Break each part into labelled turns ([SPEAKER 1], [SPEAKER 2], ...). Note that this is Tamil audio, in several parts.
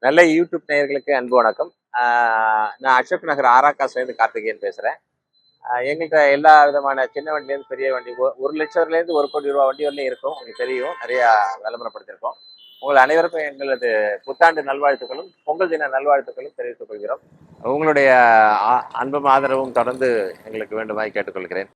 [SPEAKER 1] நல்ல யூடியூப் நேயர்களுக்கு அன்பு வணக்கம். நான் அசோக் நகர் ஆராக்காஸ்லேருந்து கார்த்திகேயன் பேசுகிறேன். எங்கள்கிட்ட எல்லா விதமான சின்ன வண்டிலேருந்து பெரிய வண்டி 1,00,000 ₹1,00,00,000 வண்டி வரலையும் இருக்கும். உங்களுக்கு தெரியும், நிறையா விளம்பரப்படுத்தியிருக்கோம். உங்கள் அனைவருக்கும் எங்களது புத்தாண்டு நல்வாழ்த்துக்களும் பொங்கல் தின நல்வாழ்த்துக்களும் தெரிவித்துக் கொள்கிறோம். உங்களுடைய அன்பும் ஆதரவும் தொடர்ந்து எங்களுக்கு வேண்டுமாய் கேட்டுக்கொள்கிறேன்.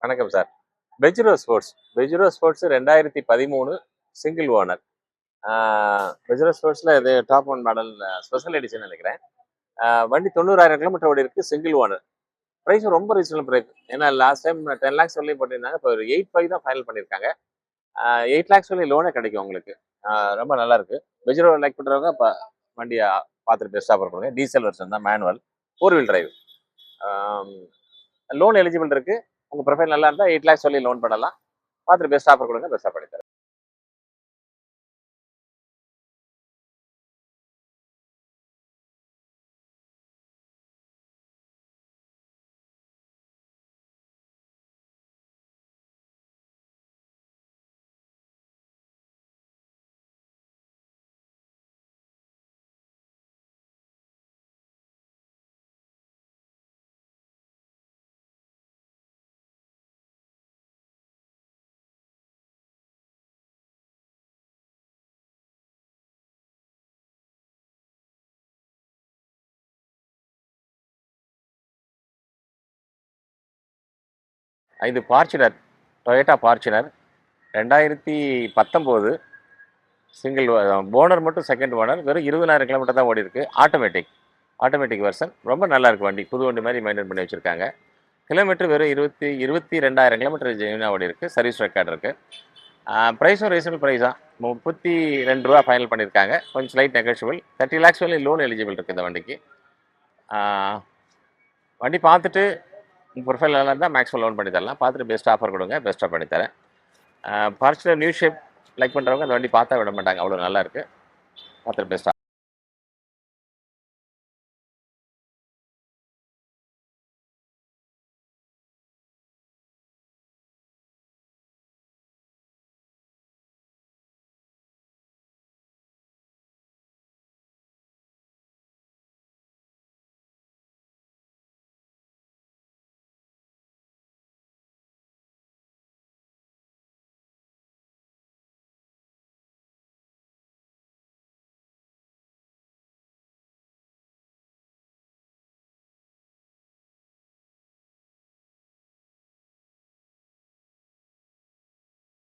[SPEAKER 1] வணக்கம் சார். பெஜ்ரோ sports 2013 single owner. பெஜ்ரோ ஸ்போர்ட்ஸில் இது top one model special edition நினைக்கிறேன். வண்டி 90,000 கிலோமீட்டர் ஓடி இருக்கு, சிங்கிள் ஓனர். ப்ரைஸ் ரொம்ப ரீசனபிள் ப்ரைஸ். ஏன்னா லாஸ்ட் டைம் 10 lakhs சொல்லி போட்டிருந்தாங்க, இப்போ ஒரு 8.5 தான் ஃபைனல் பண்ணியிருக்காங்க. 8 lakhs சொல்லி லோனே கிடைக்கும் உங்களுக்கு. ரொம்ப நல்லா இருக்கு. பெஜ்ரோ லைக் பண்ணுறவங்க இப்போ வண்டியை பார்த்துட்டு பெஸ்ட்டாக பண்ணுங்க. டீசல் வெர்ஷன் தான், manual, 4 wheel drive. Loan eligible இருக்கு. உங்க ப்ரொஃபைல் நல்லா இருந்தால் 8 lakhs சொல்லி லோன் பண்ணலாம். பார்த்துட்டு பெஸ்ட் ஆஃபர் கொடுங்க, பெஸ்ட்டாக பண்ணித்தரேன். இது Fortuner, Toyota Fortuner 2019 single owner, மட்டும் செகண்ட் ஓனர். வெறும் 20,000 கிலோமீட்டர் தான் ஓடி இருக்கு. Automatic version. ரொம்ப நல்லா இருக்கு வண்டி. புது வண்டி மாதிரி மெயின்டைன் பண்ணி வச்சிருக்காங்க. கிலோமீட்டர் வெறும் 22,000 கிலோமீட்டர் ஜென்யூனாக ஓடி இருக்கு. சர்வீஸ் ரெக்கார்டு இருக்கு. ப்ரைஸும் ரீசனபிள் ப்ரைஸ் தான். ₹32 ஃபைனல் பண்ணியிருக்காங்க. கொஞ்சம் ஸ்லைட் நெகோஷியபிள். 30 lakhs சொல்லி லோன் எலிஜிபிள் இருக்குது இந்த வண்டிக்கு. வண்டி பார்த்துட்டு உங்கள் ப்ரொஃபைல் நல்லா இருந்தால் மேக்ஸிமம் லோன் பண்ணி தரலாம். பார்த்துட்டு பெஸ்ட் ஆஃபர் கொடுங்க, பெஸ்ட்டாக பண்ணித்தரேன். ஃபார்ச்சுனர் நியூ ஷேப் லைக் பண்ணுறவங்க அந்த வண்டி பார்த்தா விட மாட்டாங்க, அவ்வளோ நல்லா இருக்குது. பார்த்துட்டு பெஸ்ட்டாக.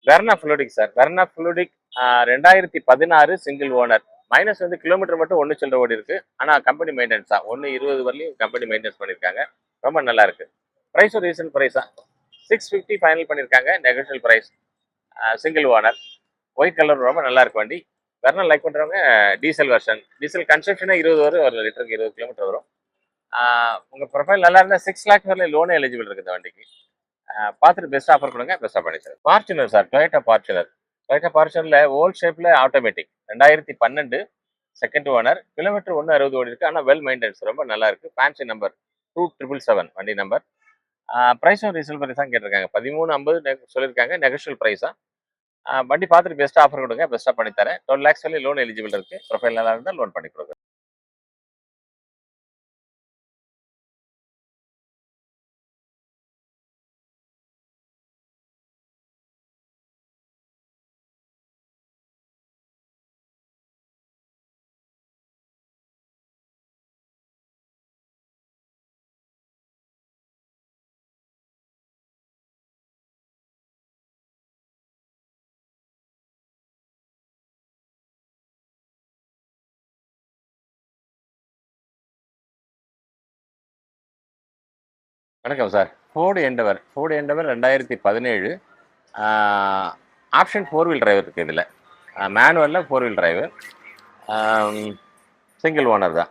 [SPEAKER 1] Verna Fluidic sir, Verna Fluidic 2016 single owner. Minus வந்து கிலோமீட்டர் மட்டும் 1 சில்லற ஓடி இருக்கு. ஆனால் கம்பெனி மெயின்டெனன்ஸ் தான். 1,20 வரலையும் கம்பெனி மெயின்டெனன்ஸ் பண்ணியிருக்காங்க. ரொம்ப நல்லா இருக்கு. ப்ரைஸும் ரீசன் ப்ரைஸ் தான். 650 ஃபைனல் பண்ணியிருக்காங்க. Negotiable price. Single owner, white colour, ரொம்ப நல்லா இருக்கு வண்டி. வெர்னா லைக் பண்ணுறவங்க டீசல் வெர்ஷன். டீசல் கன்சப்ஷனே 20 வரும், ஒரு லிட்டருக்கு 20 கிலோமீட்டர் வரும். உங்கள் ப்ரொஃபைல் நல்லா இருந்தால் 6 lakhs வரலையும் லோனே எலிஜிபிள் இருக்குது இந்த வண்டிக்கு. பார்த்துட்டு பெஸ்ட் ஆஃபர் கொடுங்க, பெஸ்ட்டாக பண்ணி சார். ஃபார்ச்சுனர் சார், டொயோட்டா ஃபார்ச்சுனரில் ஓல்ட் ஷேப்பில் ஆட்டோமேட்டிக். 2012 second owner. கிலோமீட்டர் 160 ஓடி இருக்கு. ஆனால் வெல் மெயின்டெனன்ஸ், ரொம்ப நல்லா இருக்கு. ஃபேன்சி நம்பர் 2777 வண்டி நம்பர். ப்ரைஸும் ரீசனபிள் ப்ரைஸ் தான் கேட்டிருக்காங்க. 1350 சொல்லியிருக்காங்க. நெகோஷியல் ப்ரைஸா. வண்டி பார்த்துட்டு பெஸ்ட் ஆஃபர் கொடுங்க, பெஸ்ட்டாக பண்ணி தரேன். 12 lakhs சொல்லி லோன் எலிஜிபிள் இருக்கு. ப்ரொஃபைல் நல்லா இருந்தால் லோன் பண்ணி கொடுங்க. வணக்கம் sir. Ford Endeavour 2017. Option 4 wheel drive இருக்குது இதில். மேனுவலில் 4 வீல் டிரைவு. சிங்கிள் ஓனர் தான்.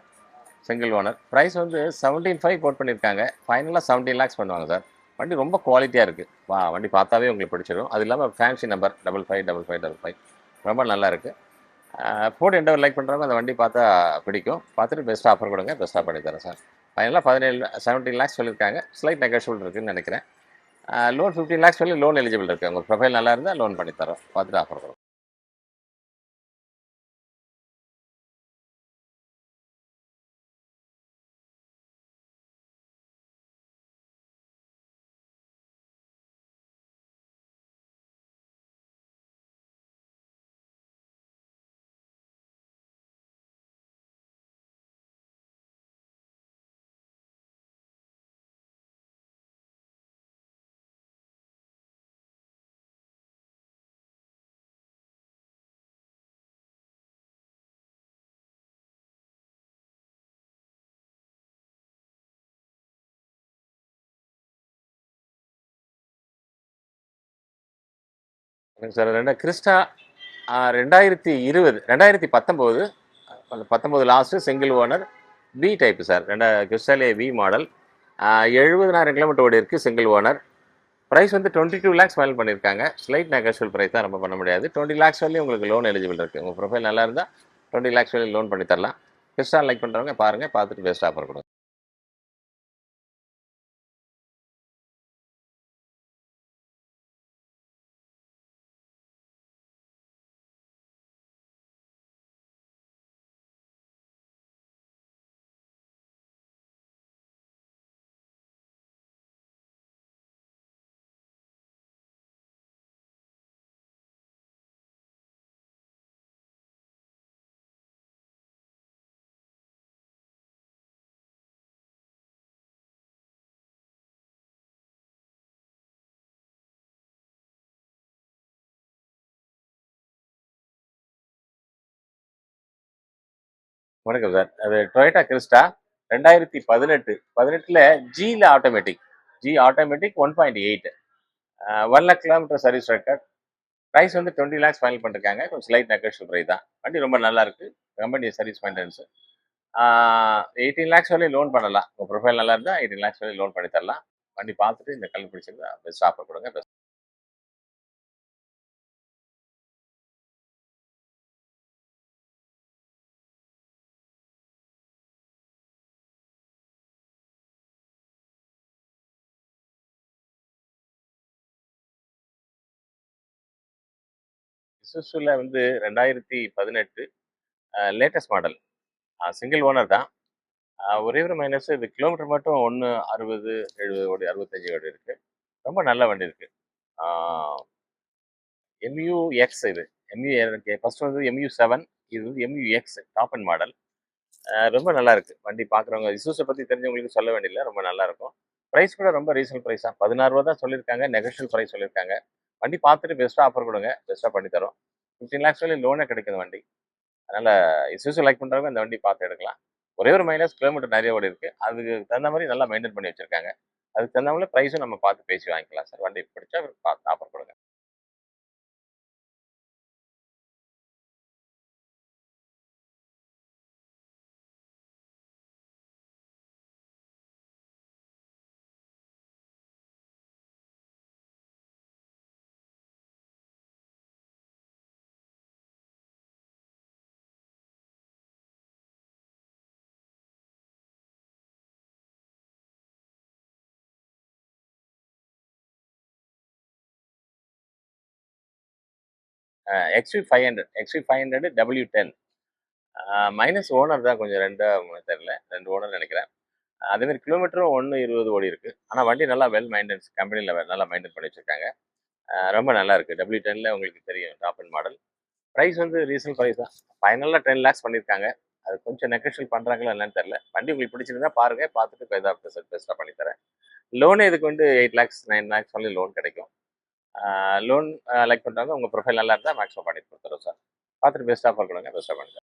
[SPEAKER 1] Single owner. ப்ரைஸ் வந்து 17,500 கோட் பண்ணியிருக்காங்க. ஃபைனலாக 17 லேக்ஸ் பண்ணுவாங்க சார். வண்டி ரொம்ப குவாலிட்டியாக இருக்குது. வண்டி பார்த்தாவே உங்களுக்கு பிடிச்சிடும். அது இல்லாமல் ஃபேன்சி நம்பர் 555555. ரொம்ப நல்லா இருக்குது. ஃபோர்டு எண்டவர் லைக் பண்ணுறவங்க அந்த வண்டி பார்த்தா பிடிக்கும். பார்த்துட்டு பெஸ்ட் ஆஃபர் கொடுங்க, பெஸ்ட்டாக பண்ணி தரேன் சார். ஃபைனலாக 17 லேக்ஸ் சொல்லியிருக்காங்க. ஸ்லைட் நெகோஷியபிள் இருக்குன்னு நினைக்கிறேன். லோன் 15 லேக்ஸ் சொல்லி லோன் எலிஜிபிள் இருக்குது. உங்கள் ப்ரொஃபைல் நல்லா இருந்தால் லோன் பண்ணி தரோம். பார்த்துட்டு ஆஃபர் கொடுங்க. Sir Crysta 2019 19 last single owner B type sir. கிறிஸ்டாலே வி மாடல். 70,000 கிலோமீட்டர் ஓடி இருக்குது. Single owner. ப்ரைஸ் வந்து 22 லேக்ஸ் ஃபைனல் பண்ணியிருக்காங்க. ஸ்லைட் நெகோஷியபிள் ப்ரைஸ் தான், ரொம்ப பண்ண முடியாது. 20 லேக்ஸ் வரலையும் உங்களுக்கு லோன் எலிஜிபிள் இருக்குது. உங்கள் ப்ரொஃபைல் நல்லா இருந்தால் 20 லேக்ஸ் வரலையும் லோன் பண்ணி தரலாம். கிறிஸ்டா லைக் பண்ணுறவங்க பாருங்கள், பார்த்துட்டு பெஸ்ட் ஆஃபர் கொடுங்க. வணக்கம் சார். அது டொயோட்டா கிறிஸ்டா 2018. ஜியில் automatic. G automatic 1.8. 1 lakh kilometre service record. Price வந்து 20 லேக்ஸ் ஃபைனல் பண்ணிருக்காங்க. கொஞ்சம் ஸ்லைட் நெகோஷியபிள் ப்ரைஸ் தான். வண்டி ரொம்ப நல்லா இருக்கு. Company service maintenance. 18 லேக்ஸ் வரையும் லோன் பண்ணலாம். உங்கள் ப்ரொஃபைல் நல்லா இருந்தால் 18 லேக்ஸ் வரையும் லோன் பண்ணி தரலாம். வண்டி பார்த்துட்டு இந்த கல் பிடிச்சிருந்தா பெஸ்ட் ஆஃபர் கொடுங்க. பெஸ்ட். இசுசுல வந்து 2018 லேட்டஸ்ட் மாடல். சிங்கிள் ஓனர் தான். ஒரே ஒரு மைனஸ், இது கிலோமீட்டர் மட்டும் 60, 70 ஓடி, 65 ஓடி இருக்கு. ரொம்ப நல்ல வண்டி இருக்கு. MU-X இது. ஃபர்ஸ்ட் வந்து MU-7. இது வந்து MU-X டாப் அண்ட் மாடல். ரொம்ப நல்லா இருக்கு. வண்டி பார்க்குறவங்க இசூஸை பற்றி தெரிஞ்சவங்களுக்கு சொல்ல வேண்டியதில்லை. ரொம்ப நல்லா இருக்கும். ப்ரைஸ் கூட ரொம்ப ரீசனல் ப்ரைஸ் தான். 16 தான் சொல்லியிருக்காங்க. நெகோஷியல் ப்ரைஸ் சொல்லியிருக்காங்க. வண்டி பார்த்துட்டு பெஸ்ட்டாக ஆஃபர் கொடுங்க, பெஸ்ட்டாக பண்ணி தரோம். 15 லேக்ஸ் வரையும் லோனே கிடைக்குது வண்டி. அதனால இசூஸு லைக் பண்ணுறவங்க இந்த வண்டி பார்த்து எடுக்கலாம். ஒரே ஒரு மைனஸ், கிலோமீட்டர் நிறைய ஓடி இருக்கு. அதுக்கு தகுந்த மாதிரி நல்லா மெயின்டைன் பண்ணி வச்சிருக்காங்க. அதுக்கு தகுந்த மாதிரி ப்ரைஸும் நம்ம பார்த்து பேசி வாங்கிக்கலாம் சார். வண்டி பிடிச்சா பார்த்து ஆஃபர் கொடுங்க. XV500 W10. மைனஸ் ஓனர் தான், கொஞ்சம் 2 தெரியல, 2 ஓனர் நினைக்கிறேன். அதே மாதிரி கிலோமீட்டரும் 120 ஓடி இருக்கு. ஆனால் வண்டி நல்லா வெல் மெயின்டெனன்ஸ், கம்பெனியில் நல்லா மெயின்டைன் பண்ணி வச்சிருக்காங்க. ரொம்ப நல்லா இருக்கு. W10ல உங்களுக்கு தெரியும், டாப் அண்ட் மாடல். ப்ரைஸ் வந்து ரீசனல் ப்ரைஸ் தான். ஃபைனலாக 10 லேக்ஸ் பண்ணியிருக்காங்க. அது கொஞ்சம் நெகோஷியல் பண்ணுறாங்களா என்னன்னு தெரியல. வண்டி உங்களுக்கு பிடிச்சிருந்தா பாருங்க, பார்த்துட்டு பெஸ்ட்டாக பண்ணி தரேன். லோனே இதுக்கு வந்து 8 லேக்ஸ் 9 லேக்ஸ் சொல்லி லோன் கிடைக்கும். லோன் லைக் பண்ணுறாங்க, உங்கள் ப்ரொஃபைல் நல்லா இருந்தால் மேக்ஸிமம் பண்ணி கொடுத்துருவோம் சார். பார்த்துட்டு பெஸ்ட் ஆஃபர் கொடுங்க, பெஸ்ட்டாக பண்ணி தரேன்.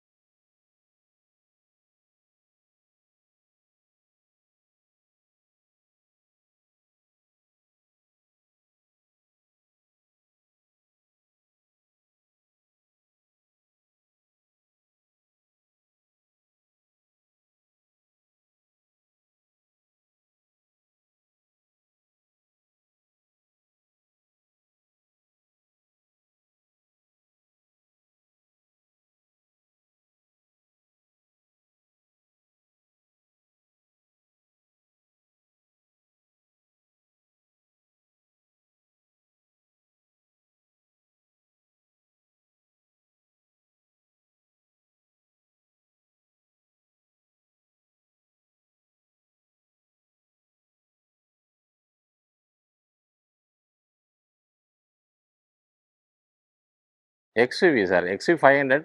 [SPEAKER 1] XUV sir, XUV 500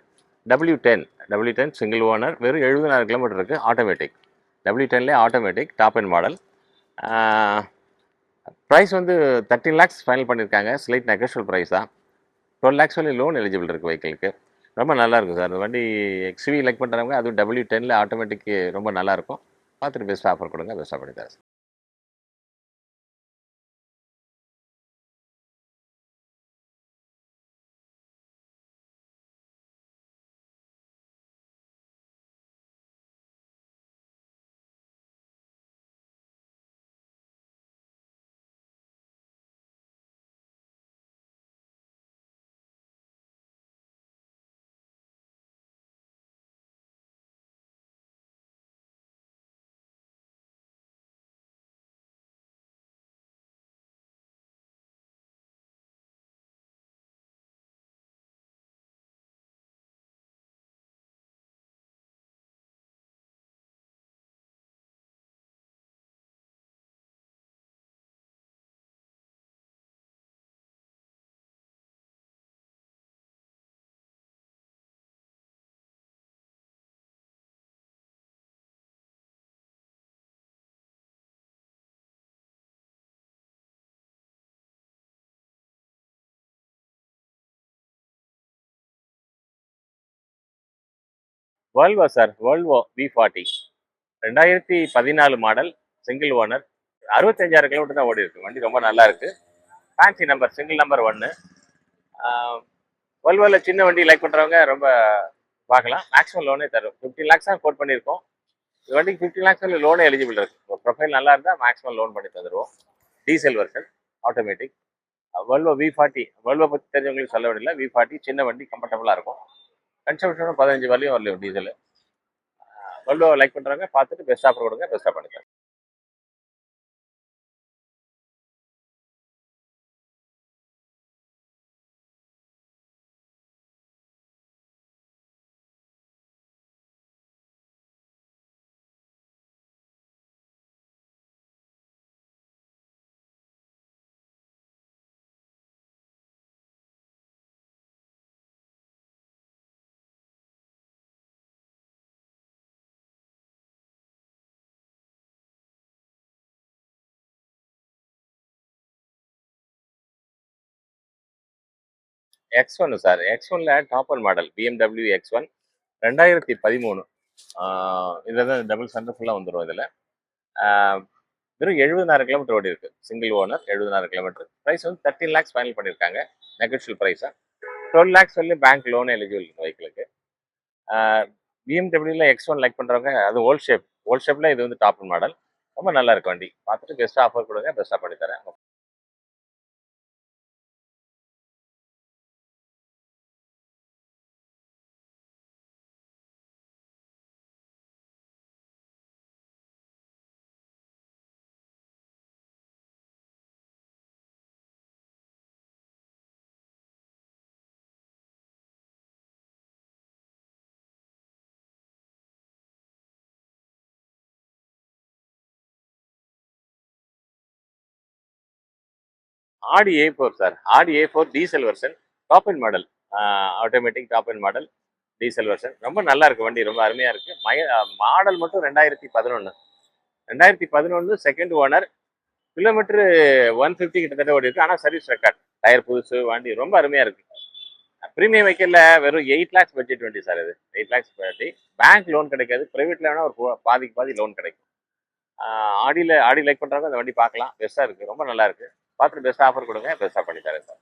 [SPEAKER 1] W10 single owner, வெறும் 70,000 கிலோமீட்டர் இருக்குது, ஆட்டோமேட்டிக். W10லே automatic, top and model. Price வந்து 13 லேக்ஸ் ஃபைனல் பண்ணியிருக்காங்க. ஸ்லைட் நெகோஷியபிள் ப்ரைஸ் தான். 12 லேக்ஸ் வரை லோன் எலிஜிபிள் இருக்குது வெஹிக்கிளுக்கு. ரொம்ப நல்லாயிருக்கும் சார் இந்த வண்டி. எக்ஸ்யூவி லைக் பண்ணுறவங்க, அதுவும் W10ல ஆட்டோமேட்டிக் ரொம்ப நல்லாயிருக்கும். பார்த்துட்டு பெஸ்ட் ஆஃபர் கொடுங்க, பெஸ்ட்டாக பண்ணி தரேன் sir. Volvo sir, Volvo V40 2014 model, single owner, 65,000 kilometre தான் ஓடி இருக்கு. வண்டி ரொம்ப நல்லா இருக்கு. Fancy number, single number 1. வால்வோவில் சின்ன வண்டி லைக் பண்ணுறவங்க ரொம்ப பார்க்கலாம். மேக்ஸிமம் லோனே தரும். 15 லேக்ஸ் தான் கோட் பண்ணியிருக்கோம். இந்த வண்டிக்கு 15 லேக்ஸ் வரை லோனே எலிஜிபிள் இருக்கு. ப்ரொஃபைல் நல்லா இருந்தால் மேக்ஸிமம் லோன் பண்ணி தந்துடுவோம். Diesel version, automatic. Volvo V40, Volvo பற்றி தெரிஞ்சவங்களுக்கு சொல்ல வேண்டியதில்லை. V40 சின்ன வண்டி, கம்ஃபர்டபுளாக இருக்கும். கன்சம்ஷனும் 15 வரலையும் வரலையும் டீசல். வால்வோ லைக் பண்ணுறவங்க பார்த்துட்டு பெஸ்ட் ஆஃபர் கொடுங்க, பெஸ்ட்டாக பண்ணித்தரேன். X1 சார், X1ல top and model BMW X1 2013. இதில் தான் டபுள் சென்டர் ஃபுல்லாக வந்துடும். இதில் வெறும் 70,000 கிலோமீட்டர் ஓடி இருக்கு. Single owner, 70,000 kilometre. ப்ரைஸ் வந்து 13 லேக்ஸ் ஃபைனல் பண்ணியிருக்காங்க. நெகோஷியல் ப்ரைஸாக 12 லேக்ஸ் சொல்லி பேங்க் லோன் எலிஜிபிள் இந்த வெஹிக்கிளுக்கு. பிஎம்டபிள்யூல X1 லைக் பண்ணுறவங்க, அது ஓல்ட் ஷேப்பில் இது வந்து டாப் அண்ட் மாடல். ரொம்ப நல்லா இருக்கு வண்டி. பார்த்துட்டு பெஸ்ட்டாக ஆஃபர் கொடுங்க, பெஸ்ட்டாக பண்ணித்தரேன். ஆடி A4 sir, Aadi A4 diesel version, top and model, automatic top and model, diesel version. ரொம்ப நல்லா இருக்கு வண்டி, ரொம்ப அருமையா இருக்கு. மாடல் மட்டும் 2011 செகண்ட் ஓனர். கிலோமீட்டர் 150 கிட்டத்தட்ட ஓடி இருக்கு. ஆனால் சர்வீஸ் ரெக்கார்ட், டயர் புதுசு, வண்டி ரொம்ப அருமையா இருக்கு. ப்ரீமியம் வெஹிக்கிள்ல வெறும் 8 லேக்ஸ் பட்ஜெட் வண்டி சார் இது. 8 லேக்ஸ் வண்டி. பேங்க் லோன் கிடைக்காது. பிரைவேட்ல வேணா ஒரு பாதிக்கு பாதி லோன் கிடைக்கும். ஆடி லைக் பண்றவங்க அந்த வண்டி பார்க்கலாம். பெஸ்ட்டாக இருக்கு, ரொம்ப நல்லா இருக்கு. பார்த்துட்டு பெஸ்ட் ஆஃபர் கொடுங்க, பெஸ்ட்டாக பண்ணி தரேன் சார்.